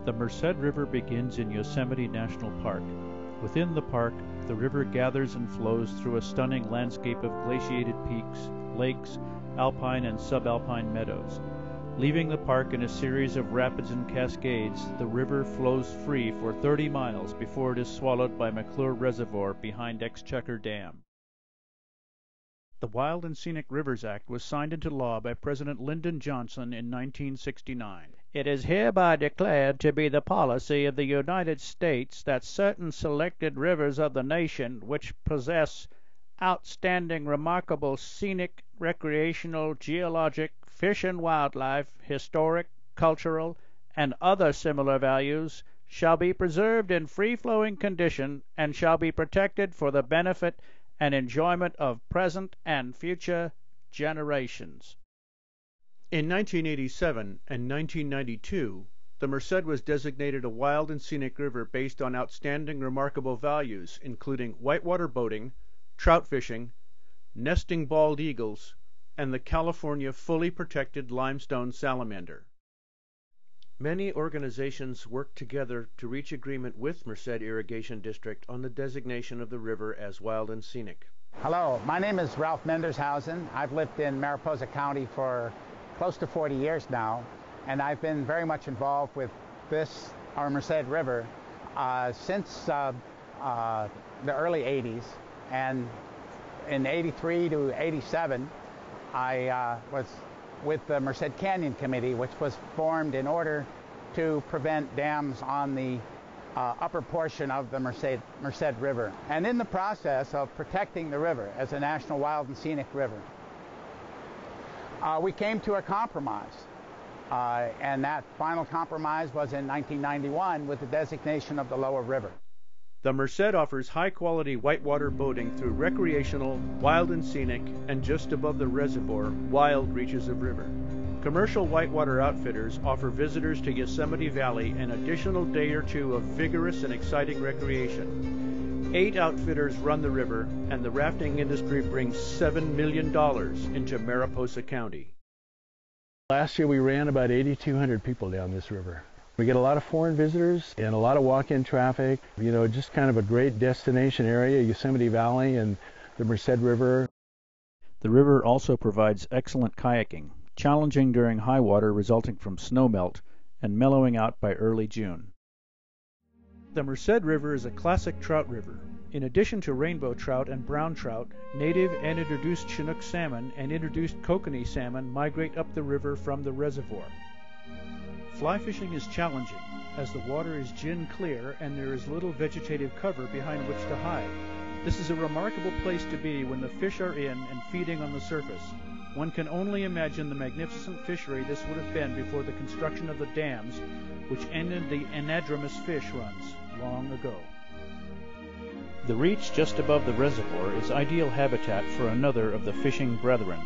The Merced River begins in Yosemite National Park. Within the park, the river gathers and flows through a stunning landscape of glaciated peaks, lakes, alpine and subalpine meadows. Leaving the park in a series of rapids and cascades, the river flows free for 30 miles before it is swallowed by McClure Reservoir behind Exchequer Dam. The Wild and Scenic Rivers Act was signed into law by President Lyndon Johnson in 1969. It is hereby declared to be the policy of the United States that certain selected rivers of the nation which possess outstanding, remarkable scenic, recreational, geologic, fish and wildlife, historic, cultural, and other similar values shall be preserved in free-flowing condition and shall be protected for the benefit and enjoyment of present and future generations. In 1987 and 1992, the Merced was designated a wild and scenic river based on outstanding remarkable values, including whitewater boating, trout fishing, nesting bald eagles, and the California fully protected limestone salamander. Many organizations work together to reach agreement with Merced Irrigation District on the designation of the river as wild and scenic. Hello, my name is Ralph Mendershausen. I've lived in Mariposa County for close to 40 years now, and I've been very much involved with our Merced River, since the early 80s. And in 83 to 87, I was with the Merced Canyon Committee, which was formed in order to prevent dams on the upper portion of the Merced River. And in the process of protecting the river as a national wild and scenic river, we came to a compromise. And that final compromise was in 1991 with the designation of the lower river. The Merced offers high-quality whitewater boating through recreational, wild and scenic, and just above the reservoir, wild reaches of river. Commercial whitewater outfitters offer visitors to Yosemite Valley an additional day or two of vigorous and exciting recreation. 8 outfitters run the river, and the rafting industry brings $7 million into Mariposa County. Last year we ran about 8,200 people down this river. We get a lot of foreign visitors and a lot of walk-in traffic. You know, just kind of a great destination area, Yosemite Valley and the Merced River. The river also provides excellent kayaking, challenging during high water resulting from snowmelt and mellowing out by early June. The Merced River is a classic trout river. In addition to rainbow trout and brown trout, native and introduced Chinook salmon and introduced kokanee salmon migrate up the river from the reservoir. Fly fishing is challenging, as the water is gin clear and there is little vegetative cover behind which to hide. This is a remarkable place to be when the fish are in and feeding on the surface. One can only imagine the magnificent fishery this would have been before the construction of the dams, which ended the anadromous fish runs long ago. The reach just above the reservoir is ideal habitat for another of the fishing brethren.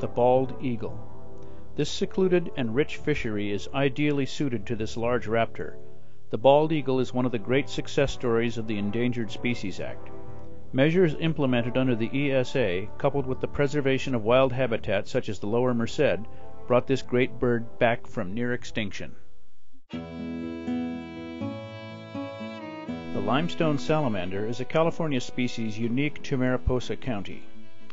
The bald eagle. This secluded and rich fishery is ideally suited to this large raptor. The bald eagle is one of the great success stories of the Endangered Species Act. Measures implemented under the ESA, coupled with the preservation of wild habitat such as the lower Merced, brought this great bird back from near extinction. The limestone salamander is a California species unique to Mariposa County,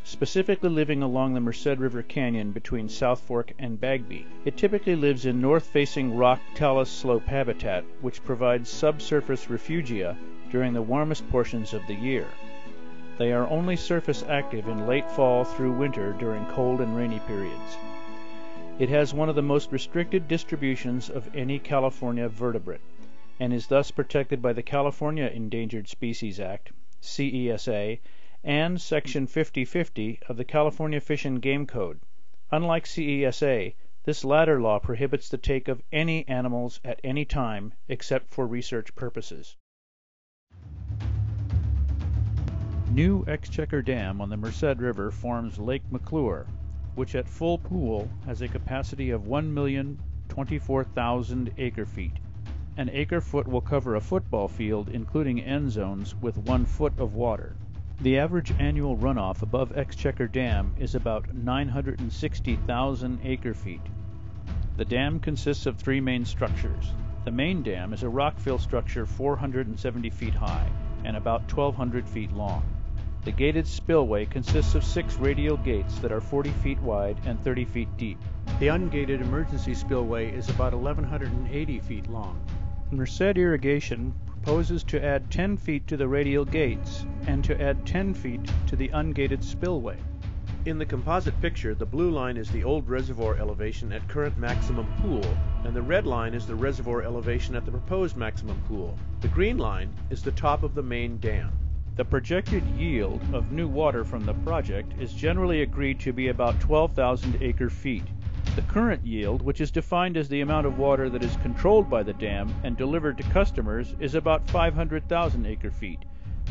specifically living along the Merced River Canyon between South Fork and Bagby. It typically lives in north-facing rock talus slope habitat, which provides subsurface refugia during the warmest portions of the year. They are only surface active in late fall through winter during cold and rainy periods. It has one of the most restricted distributions of any California vertebrate, and is thus protected by the California Endangered Species Act, CESA, and Section 5050 of the California Fish and Game Code. Unlike CESA, this latter law prohibits the take of any animals at any time except for research purposes. New Exchequer Dam on the Merced River forms Lake McClure, which at full pool has a capacity of 1,024,000 acre-feet. An acre-foot will cover a football field, including end zones, with 1 foot of water. The average annual runoff above Exchequer Dam is about 960,000 acre-feet. The dam consists of three main structures. The main dam is a rock-fill structure 470 feet high and about 1,200 feet long. The gated spillway consists of 6 radial gates that are 40 feet wide and 30 feet deep. The ungated emergency spillway is about 1,180 feet long. Merced Irrigation proposes to add 10 feet to the radial gates and to add 10 feet to the ungated spillway. In the composite picture, the blue line is the old reservoir elevation at current maximum pool, and the red line is the reservoir elevation at the proposed maximum pool. The green line is the top of the main dam. The projected yield of new water from the project is generally agreed to be about 12,000 acre-feet. The current yield, which is defined as the amount of water that is controlled by the dam and delivered to customers, is about 500,000 acre-feet.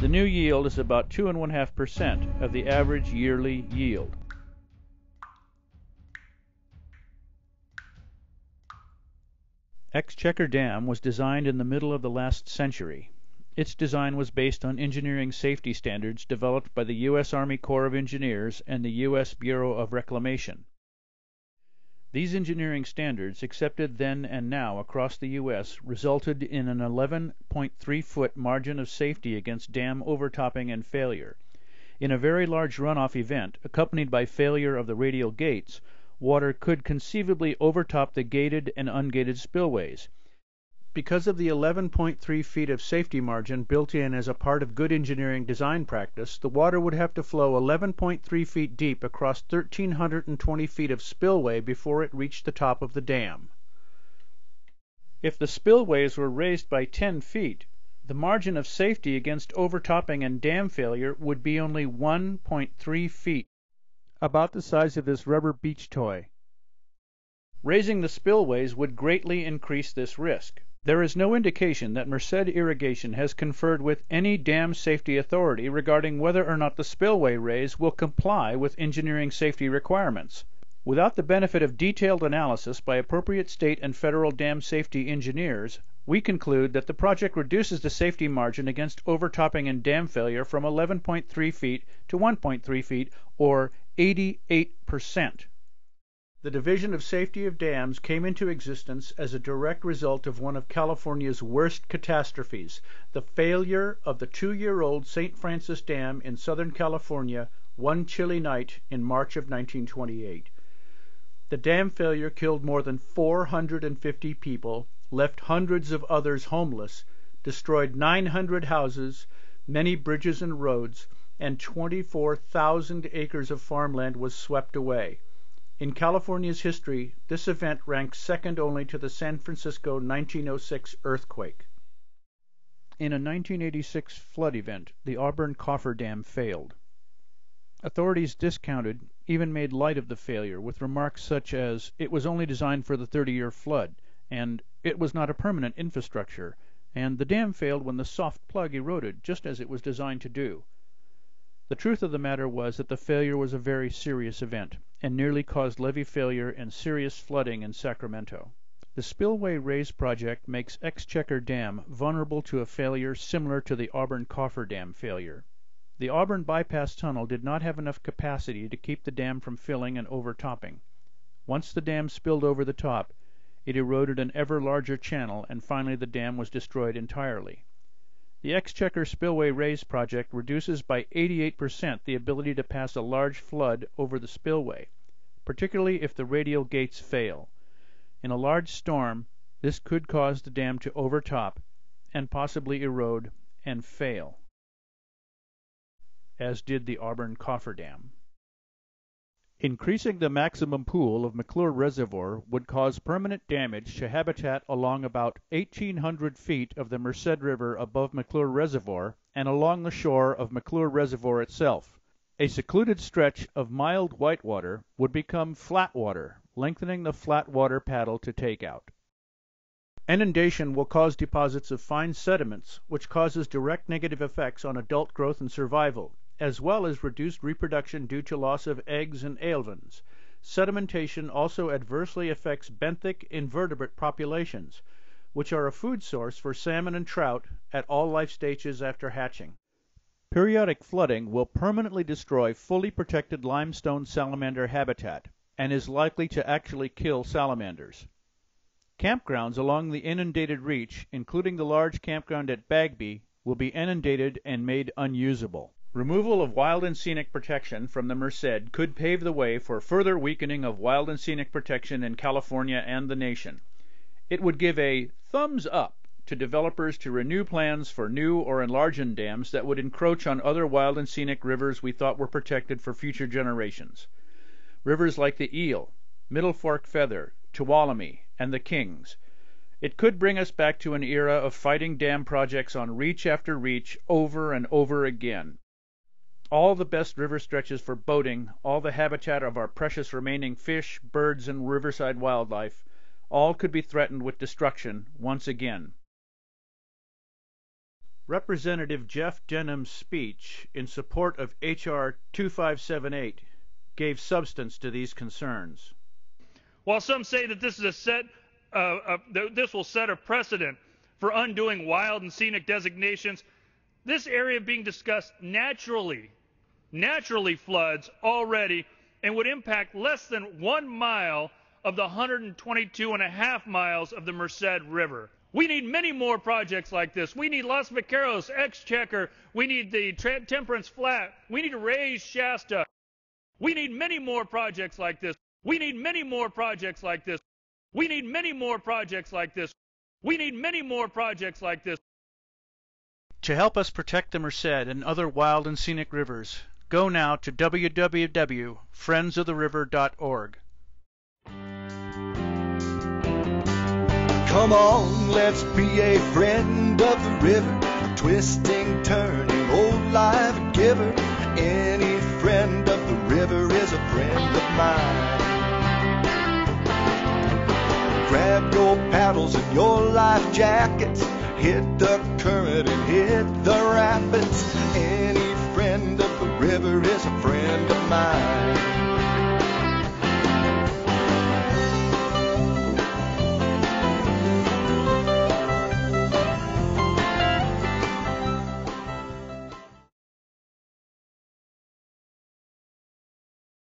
The new yield is about 2.5% of the average yearly yield. Exchequer Dam was designed in the middle of the last century. Its design was based on engineering safety standards developed by the U.S. Army Corps of Engineers and the U.S. Bureau of Reclamation. These engineering standards, accepted then and now across the U.S., resulted in an 11.3-foot margin of safety against dam overtopping and failure. In a very large runoff event, accompanied by failure of the radial gates, water could conceivably overtop the gated and ungated spillways. Because of the 11.3 feet of safety margin built in as a part of good engineering design practice, the water would have to flow 11.3 feet deep across 1,320 feet of spillway before it reached the top of the dam. If the spillways were raised by 10 feet, the margin of safety against overtopping and dam failure would be only 1.3 feet, about the size of this rubber beach toy. Raising the spillways would greatly increase this risk. There is no indication that Merced Irrigation has conferred with any dam safety authority regarding whether or not the spillway raise will comply with engineering safety requirements. Without the benefit of detailed analysis by appropriate state and federal dam safety engineers, we conclude that the project reduces the safety margin against overtopping and dam failure from 11.3 feet to 1.3 feet, or 88%. The Division of Safety of Dams came into existence as a direct result of one of California's worst catastrophes, the failure of the 2-year-old St. Francis Dam in Southern California one chilly night in March of 1928. The dam failure killed more than 450 people, left hundreds of others homeless, destroyed 900 houses, many bridges and roads, and 24,000 acres of farmland was swept away. In California's history, this event ranks second only to the San Francisco 1906 earthquake. In a 1986 flood event, the Auburn Coffer Dam failed. Authorities discounted, even made light of the failure, with remarks such as, "It was only designed for the 30-year flood," and "It was not a permanent infrastructure," and "The dam failed when the soft plug eroded, just as it was designed to do." The truth of the matter was that the failure was a very serious event, and nearly caused levee failure and serious flooding in Sacramento. The Spillway Raise project makes Exchequer Dam vulnerable to a failure similar to the Auburn Coffer Dam failure. The Auburn bypass tunnel did not have enough capacity to keep the dam from filling and overtopping. Once the dam spilled over the top, it eroded an ever larger channel, and finally the dam was destroyed entirely. The Exchequer Spillway Raise project reduces by 88% the ability to pass a large flood over the spillway, particularly if the radial gates fail. In a large storm, this could cause the dam to overtop and possibly erode and fail, as did the Auburn Coffer Dam. Increasing the maximum pool of McClure Reservoir would cause permanent damage to habitat along about 1,800 feet of the Merced River above McClure Reservoir and along the shore of McClure Reservoir itself. A secluded stretch of mild whitewater would become flat water, lengthening the flat water paddle to takeout. Inundation will cause deposits of fine sediments, which causes direct negative effects on adult growth and survival, as well as reduced reproduction due to loss of eggs and alevins. Sedimentation also adversely affects benthic invertebrate populations, which are a food source for salmon and trout at all life stages after hatching. Periodic flooding will permanently destroy fully protected limestone salamander habitat and is likely to actually kill salamanders. Campgrounds along the inundated reach, including the large campground at Bagby, will be inundated and made unusable. Removal of wild and scenic protection from the Merced could pave the way for further weakening of wild and scenic protection in California and the nation. It would give a thumbs up to developers to renew plans for new or enlarged dams that would encroach on other wild and scenic rivers we thought were protected for future generations. Rivers like the Eel, Middle Fork Feather, Tuolumne, and the Kings. It could bring us back to an era of fighting dam projects on reach after reach over and over again. All the best river stretches for boating, all the habitat of our precious remaining fish, birds, and riverside wildlife, all could be threatened with destruction once again. Representative Jeff Denham's speech in support of H.R. 2578 gave substance to these concerns. While some say that this is this will set a precedent for undoing wild and scenic designations, this area being discussed naturally floods already and would impact less than 1 mile of the 122.5 miles of the Merced River. We need many more projects like this. We need Los Vaqueros, Exchequer. We need the Temperance Flat. We need to raise Shasta. We need many more projects like this. We need many more projects like this. We need many more projects like this. We need many more projects like this. To help us protect the Merced and other wild and scenic rivers, go now to www.friendsoftheriver.org. Come on, let's be a friend of the river, twisting, turning, old life giver. Any friend of the river is a friend of mine. Grab your paddles and your life jackets, hit the current and hit the rapids. Any